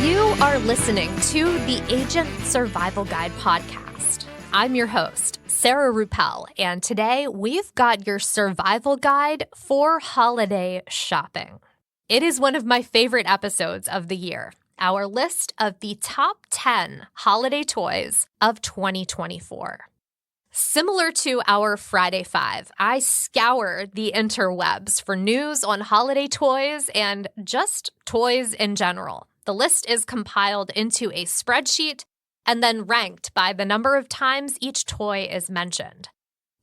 You are listening to the Agent Survival Guide podcast. I'm your host, Sarah Ruppel, and today we've got your survival guide for holiday shopping. It is one of my favorite episodes of the year, our list of the top 10 holiday toys of 2024. Similar to our Friday Five, I scour the interwebs for news on holiday toys and just toys in general. The list is compiled into a spreadsheet and then ranked by the number of times each toy is mentioned.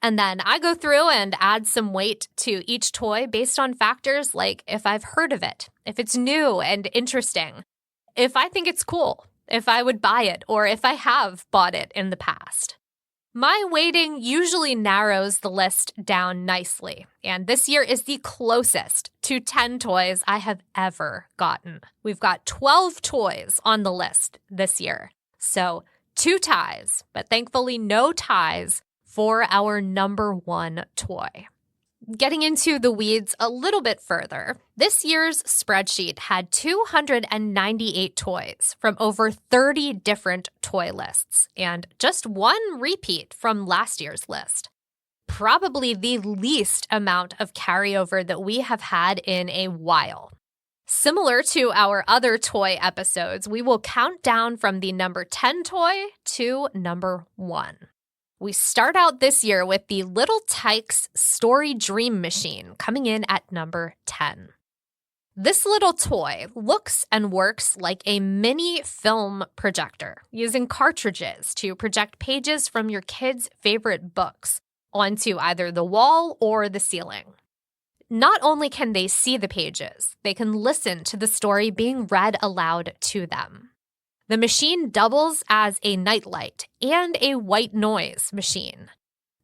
And then I go through and add some weight to each toy based on factors like if I've heard of it, if it's new and interesting, if I think it's cool, if I would buy it, or if I have bought it in the past. My weighting usually narrows the list down nicely, and this year is the closest to 10 toys I have ever gotten. We've got 12 toys on the list this year, so 2 ties, but thankfully no ties for our number 1 toy. Getting into the weeds a little bit further, this year's spreadsheet had 298 toys from over 30 different toy lists, and just 1 repeat from last year's list. Probably the least amount of carryover that we have had in a while. Similar to our other toy episodes, we will count down from the number 10 toy to number 1. We start out this year with the Little Tikes Story Dream Machine coming in at number 10. This little toy looks and works like a mini film projector, using cartridges to project pages from your kids' favorite books onto either the wall or the ceiling. Not only can they see the pages, they can listen to the story being read aloud to them. The machine doubles as a nightlight and a white noise machine.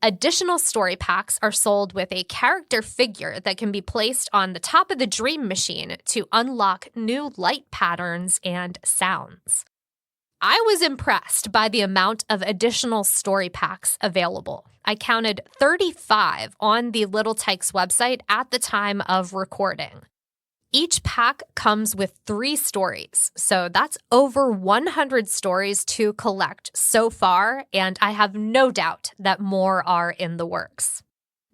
Additional story packs are sold with a character figure that can be placed on the top of the dream machine to unlock new light patterns and sounds. I was impressed by the amount of additional story packs available. I counted 35 on the Little Tikes website at the time of recording. Each pack comes with 3 stories, so that's over 100 stories to collect so far, and I have no doubt that more are in the works.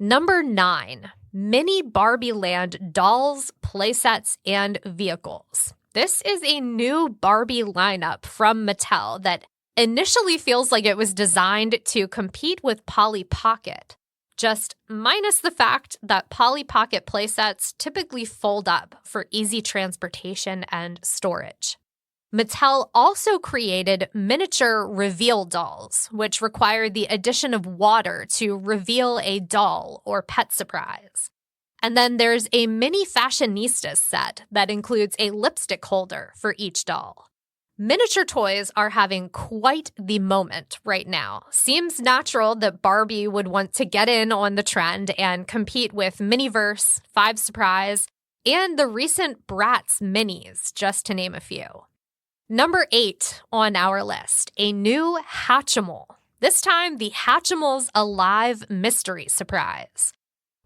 Number 9, Mini Barbie Land dolls, playsets, and vehicles. This is a new Barbie lineup from Mattel that initially feels like it was designed to compete with Polly Pocket. Just minus the fact that Polly Pocket playsets typically fold up for easy transportation and storage. Mattel also created miniature reveal dolls, which require the addition of water to reveal a doll or pet surprise. And then there's a mini fashionista set that includes a lipstick holder for each doll. Miniature toys are having quite the moment right now. Seems natural that Barbie would want to get in on the trend and compete with Miniverse, Five Surprise, and the recent Bratz Minis, just to name a few. Number 8 on our list, a new Hatchimal. This time, the Hatchimals Alive Mystery Surprise.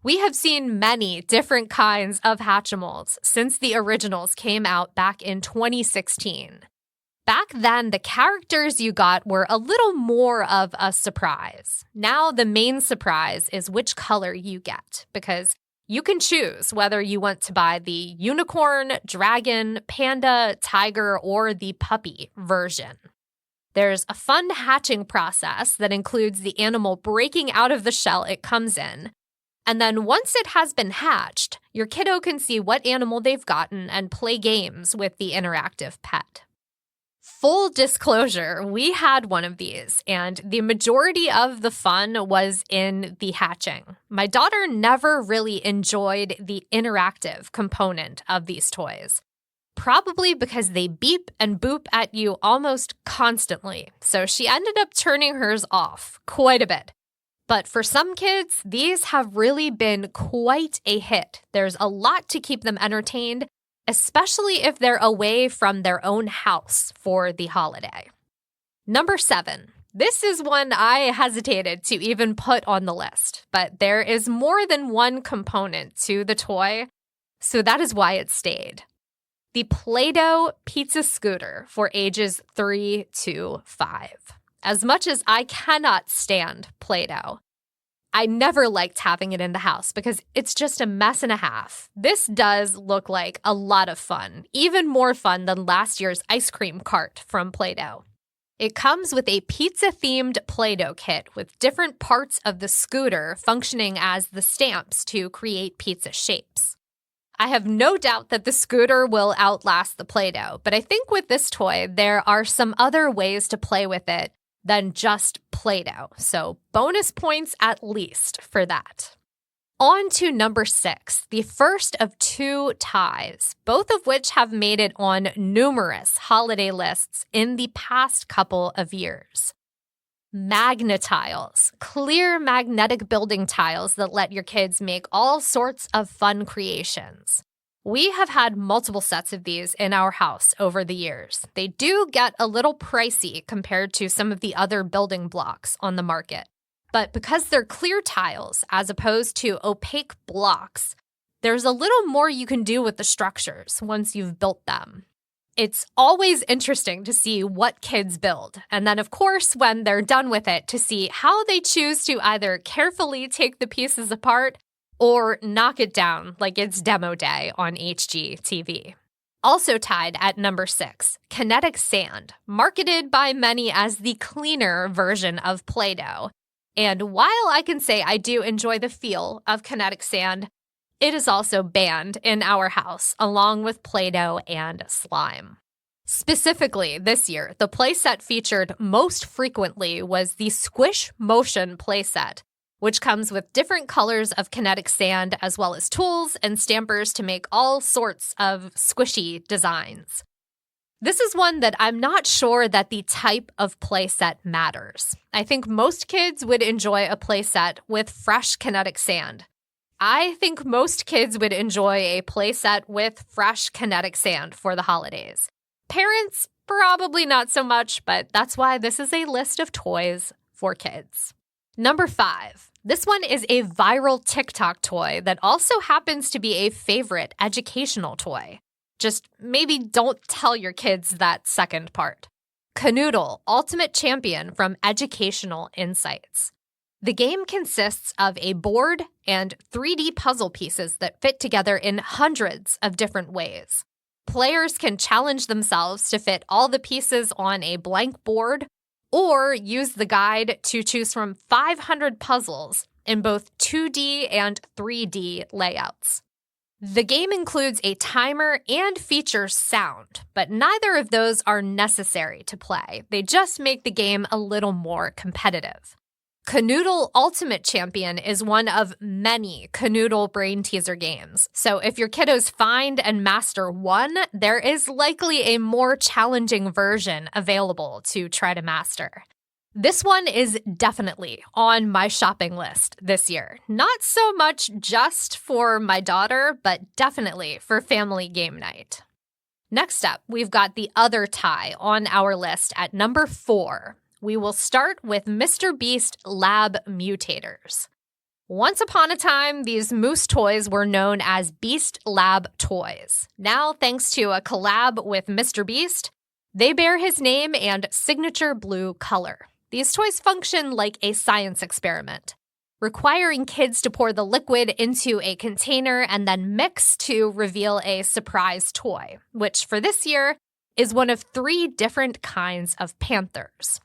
We have seen many different kinds of Hatchimals since the originals came out back in 2016. Back then, the characters you got were a little more of a surprise. Now, the main surprise is which color you get, because you can choose whether you want to buy the unicorn, dragon, panda, tiger, or the puppy version. There's a fun hatching process that includes the animal breaking out of the shell it comes in. And then once it has been hatched, your kiddo can see what animal they've gotten and play games with the interactive pet. Full disclosure, we had one of these, and the majority of the fun was in the hatching. My daughter never really enjoyed the interactive component of these toys, probably because they beep and boop at you almost constantly, so she ended up turning hers off quite a bit. But for some kids, these have really been quite a hit. There's a lot to keep them entertained, especially if they're away from their own house for the holiday. Number 7. This is one I hesitated to even put on the list, but there is more than one component to the toy, so that is why it stayed. the PlayDoh Pizza Scooter for ages 3 to 5. As much as I cannot stand PlayDoh, I never liked having it in the house because it's just a mess and a half. This does look like a lot of fun, even more fun than last year's ice cream cart from PlayDoh. It comes with a pizza-themed PlayDoh kit with different parts of the scooter functioning as the stamps to create pizza shapes. I have no doubt that the scooter will outlast the PlayDoh, but I think with this toy, there are some other ways to play with it than just PlayDoh, so bonus points at least for that. On to number 6, the first of 2 ties, both of which have made it on numerous holiday lists in the past couple of years. MagnaTiles, clear magnetic building tiles that let your kids make all sorts of fun creations. We have had multiple sets of these in our house over the years. They do get a little pricey compared to some of the other building blocks on the market. But because they're clear tiles as opposed to opaque blocks, there's a little more you can do with the structures once you've built them. It's always interesting to see what kids build, and then of course when they're done with it to see how they choose to either carefully take the pieces apart or knock it down like it's demo day on HGTV. Also tied at number 6, kinetic sand, marketed by many as the cleaner version of PlayDoh. And while I can say I do enjoy the feel of kinetic sand, it is also banned in our house, along with PlayDoh and slime. Specifically, this year, the playset featured most frequently was the Squish Motion playset, which comes with different colors of kinetic sand as well as tools and stampers to make all sorts of squishy designs. This is one that I'm not sure that the type of playset matters. I think most kids would enjoy a playset with fresh kinetic sand. I think most kids would enjoy a playset with fresh kinetic sand for the holidays. Parents, probably not so much, but that's why this is a list of toys for kids. Number 5. This one is a viral TikTok toy that also happens to be a favorite educational toy. Just maybe don't tell your kids that second part. Canoodle Ultimate Champion from Educational Insights. The game consists of a board and 3D puzzle pieces that fit together in hundreds of different ways. Players can challenge themselves to fit all the pieces on a blank board or use the guide to choose from 500 puzzles in both 2D and 3D layouts. The game includes a timer and features sound, but neither of those are necessary to play. They just make the game a little more competitive. Canoodle Ultimate Champion is one of many Canoodle brain teaser games. So if your kiddos find and master one, there is likely a more challenging version available to try to master. This one is definitely on my shopping list this year. Not so much just for my daughter, but definitely for family game night. Next up, we've got the other tie on our list at number 4. We will start with Mr. Beast Lab Mutators. Once upon a time, these moose toys were known as Beast Lab toys. Now, thanks to a collab with Mr. Beast, they bear his name and signature blue color. These toys function like a science experiment, requiring kids to pour the liquid into a container and then mix to reveal a surprise toy, which for this year is one of 3 different kinds of panthers.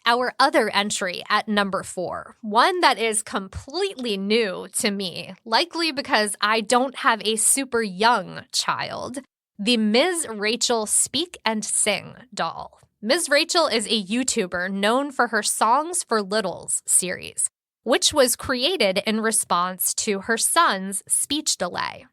Our other entry at number 4, one that is completely new to me, likely because I don't have a super young child, the Ms. Rachel Speak and Sing doll. Ms. Rachel is a YouTuber known for her Songs for Littles series, which was created in response to her son's speech delay.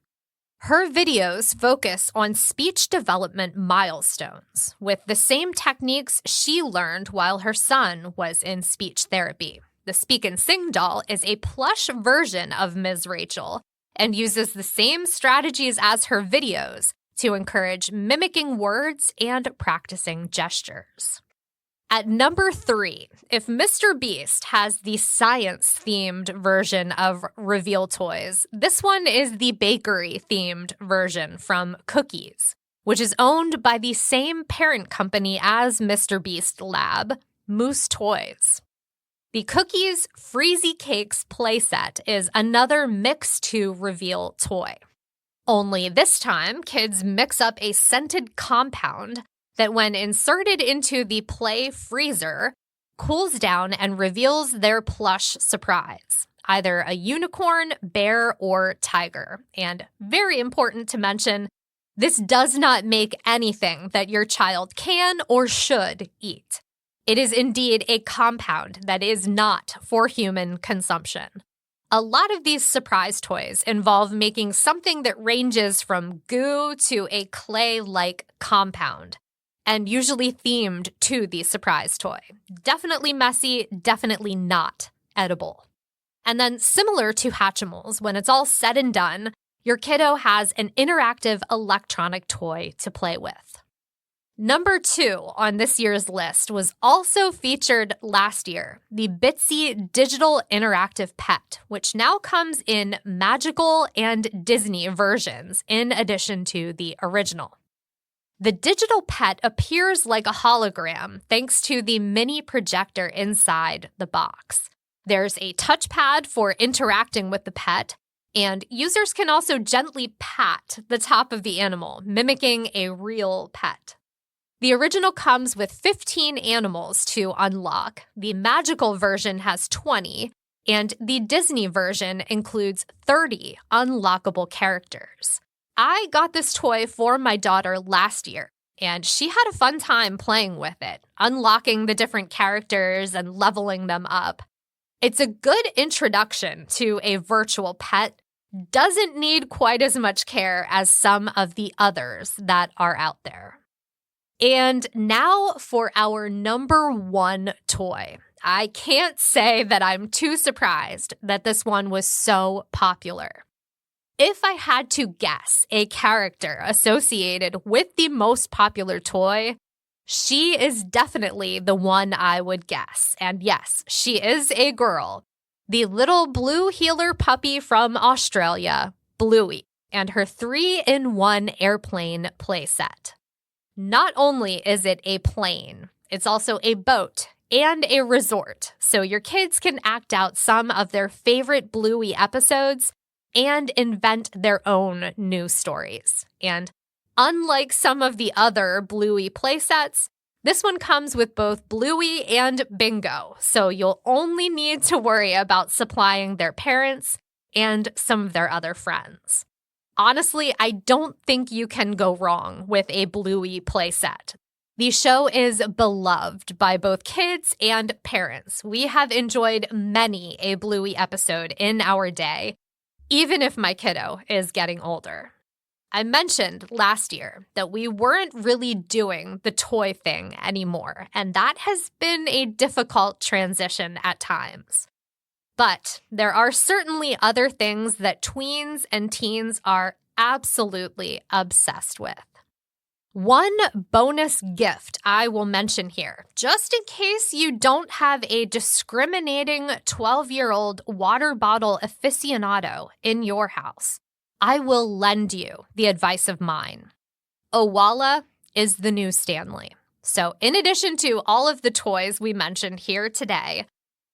Her videos focus on speech development milestones with the same techniques she learned while her son was in speech therapy. The Speak and Sing doll is a plush version of Ms. Rachel and uses the same strategies as her videos to encourage mimicking words and practicing gestures. At number 3, if Mr. Beast has the science-themed version of reveal toys, this one is the bakery-themed version from Cookies. which is owned by the same parent company as Mr. Beast Lab, Moose Toys. The Cookies Freezy Cakes playset is another Mix 2 reveal toy. Only this time, kids mix up a scented compound that, when inserted into the play freezer, cools down and reveals their plush surprise, either a unicorn, bear, or tiger. And very important to mention, this does not make anything that your child can or should eat. It is indeed a compound that is not for human consumption. A lot of these surprise toys involve making something that ranges from goo to a clay-like compound, and usually themed to the surprise toy. Definitely messy, definitely not edible. And then, similar to Hatchimals, when it's all said and done, your kiddo has an interactive electronic toy to play with. Number 2 on this year's list was also featured last year, the Bitsy digital interactive pet, which now comes in magical and Disney versions in addition to the original. The digital pet appears like a hologram thanks to the mini projector inside the box. There's a touchpad for interacting with the pet, and users can also gently pat the top of the animal, mimicking a real pet. The original comes with 15 animals to unlock. The magical version has 20, and the Disney version includes 30 unlockable characters. I got this toy for my daughter last year, and she had a fun time playing with it, unlocking the different characters and leveling them up. It's a good introduction to a virtual pet. Doesn't need quite as much care as some of the others that are out there. And now for our number 1 toy. I can't say that I'm too surprised that this one was so popular. If I had to guess a character associated with the most popular toy, she is definitely the one I would guess. And yes, she is a girl. The little blue heeler puppy from Australia, Bluey, and her 3-in-1 airplane playset. Not only is it a plane, it's also a boat and a resort, so your kids can act out some of their favorite Bluey episodes and invent their own new stories. And unlike some of the other Bluey playsets, this one comes with both Bluey and Bingo, so you'll only need to worry about supplying their parents and some of their other friends. Honestly, I don't think you can go wrong with a Bluey playset. The show is beloved by both kids and parents. We have enjoyed many a Bluey episode in our day, even if my kiddo is getting older. I mentioned last year that we weren't really doing the toy thing anymore, and that has been a difficult transition at times. But there are certainly other things that tweens and teens are absolutely obsessed with. One bonus gift I will mention here, just in case you don't have a discriminating 12-year-old water bottle aficionado in your house, I will lend you the advice of mine. Owala is the new Stanley. So in addition to all of the toys we mentioned here today,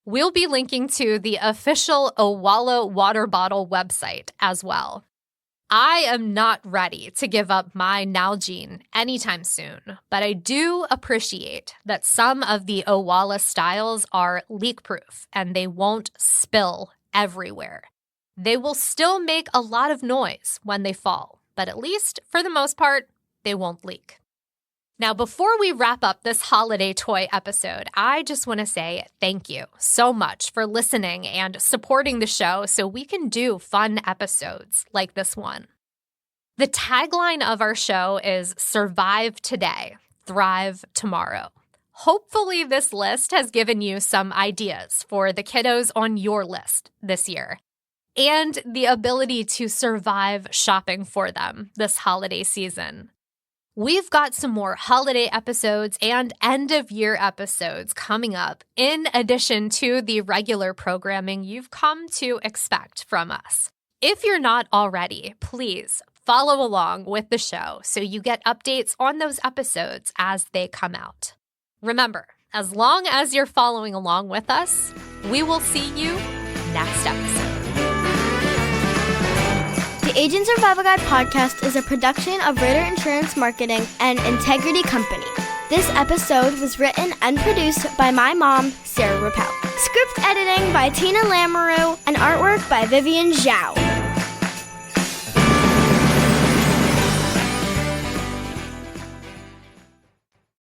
we'll be linking to the official Owala water bottle website as well. I am not ready to give up my Nalgene anytime soon, but I do appreciate that some of the Owala styles are leak-proof and they won't spill everywhere. They will still make a lot of noise when they fall, but at least for the most part, they won't leak. Now, before we wrap up this holiday toy episode, I just want to say thank you so much for listening and supporting the show so we can do fun episodes like this one. The tagline of our show is Survive Today, Thrive Tomorrow. Hopefully this list has given you some ideas for the kiddos on your list this year and the ability to survive shopping for them this holiday season. We've got some more holiday episodes and end-of-year episodes coming up, in addition to the regular programming you've come to expect from us. If you're not already, please follow along with the show so you get updates on those episodes as they come out. Remember, as long as you're following along with us, we will see you next episode. The Agent Survival Guide podcast is a production of Ritter Insurance Marketing and Integrity Company. This episode was written and produced by my mom, Sarah Rappel. Script editing by Tina Lamoureux and artwork by Vivian Zhao.